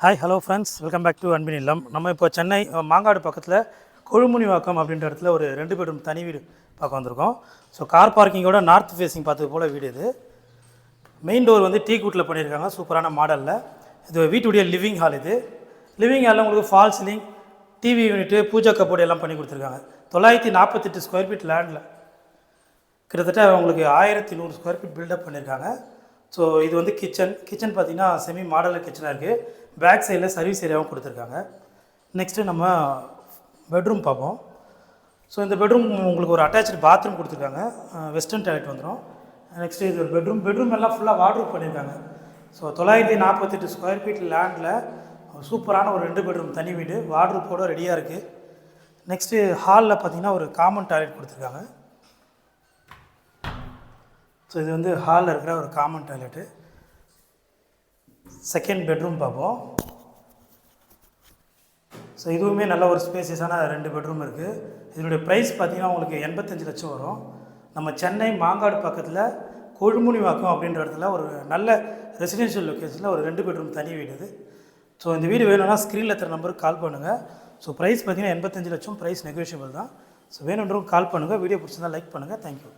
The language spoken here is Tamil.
Hi hello friends, welcome back to அன்பின் இல்லம். நம்ம இப்போ சென்னை மாங்காடு பக்கத்தில் கொழுமுனிவாக்கம் அப்படின்ற இடத்துல ஒரு 2 பெட்ரூம் தனி வீடு பார்க்க வந்திருக்கோம். ஸோ கார் பார்க்கிங்கோட நார்த் ஃபேஸிங் பார்த்தது போல் வீடு இது. மெயின் டோர் வந்து டீ கூட்டில் பண்ணியிருக்காங்க, சூப்பரான மாடலில். இது வீட்டுடைய லிவிங் ஹால். இது லிவிங் ஹாலில் உங்களுக்கு false ceiling, TV unit, puja cupboard எல்லாம் பண்ணி கொடுத்துருக்காங்க. 948 ஸ்கொயர் ஃபீட் லேண்டில் கிட்டத்தட்ட உங்களுக்கு 1100 ஸ்கொயர் ஃபீட் பில்டப் பண்ணியிருக்காங்க. ஸோ இது வந்து கிச்சன் பார்த்திங்கன்னா செமி மாடலர் கிச்சனாக இருக்குது. பேக் சைடில் சர்வீஸ் ஏரியாவும் கொடுத்துருக்காங்க. நெக்ஸ்ட்டு நம்ம பெட்ரூம் பார்ப்போம். ஸோ இந்த பெட்ரூம் உங்களுக்கு ஒரு அட்டாச்சு பாத்ரூம் கொடுத்துருக்காங்க, வெஸ்டர்ன் டாய்லெட் வந்துடும். நெக்ஸ்ட்டு இது ஒரு பெட்ரூம் எல்லாம் ஃபுல்லாக வார்ட்ரோப் பண்ணியிருக்காங்க. ஸோ 948 ஸ்கொயர் ஃபீட் லேண்டில் சூப்பரான ஒரு 2 பெட்ரூம் தனி வீடு, வார்ட்ரோப்போடு ரெடியாக இருக்குது. நெக்ஸ்ட்டு ஹாலில் பார்த்திங்கன்னா ஒரு காமன் டாய்லெட் கொடுத்துருக்காங்க. ஸோ இது வந்து ஹாலில் இருக்கிற ஒரு காமன் டாய்லெட்டு. செகண்ட் பெட்ரூம் பார்ப்போம். ஸோ இதுவுமே நல்ல ஒரு ஸ்பேசியஸான 2 பெட்ரூம் இருக்குது. இதனுடைய ப்ரைஸ் பார்த்திங்கன்னா உங்களுக்கு 85 லட்சம் வரும். நம்ம சென்னை மாங்காடு பக்கத்தில் கொழுமுனிவாக்கம் அப்படின்ற இடத்துல ஒரு நல்ல ரெசிடென்ஷியல் லொக்கேஷனில் ஒரு 2 பெட்ரூம் தனி வீடு இது. ஸோ இந்த வீடு வேணும்னா ஸ்க்ரீனில் இருக்கிற நம்பருக்கு கால் பண்ணுங்கள். ஸோ ப்ரைஸ் பார்த்திங்கன்னா 85 லட்சம், ப்ரைஸ் நெகோஷியபிள் தான். ஸோ வேணுன்றவங்க கால் பண்ணுங்கள். வீடியோ பிடிச்சிருந்தால் லைக் பண்ணுங்கள். தேங்க்யூ.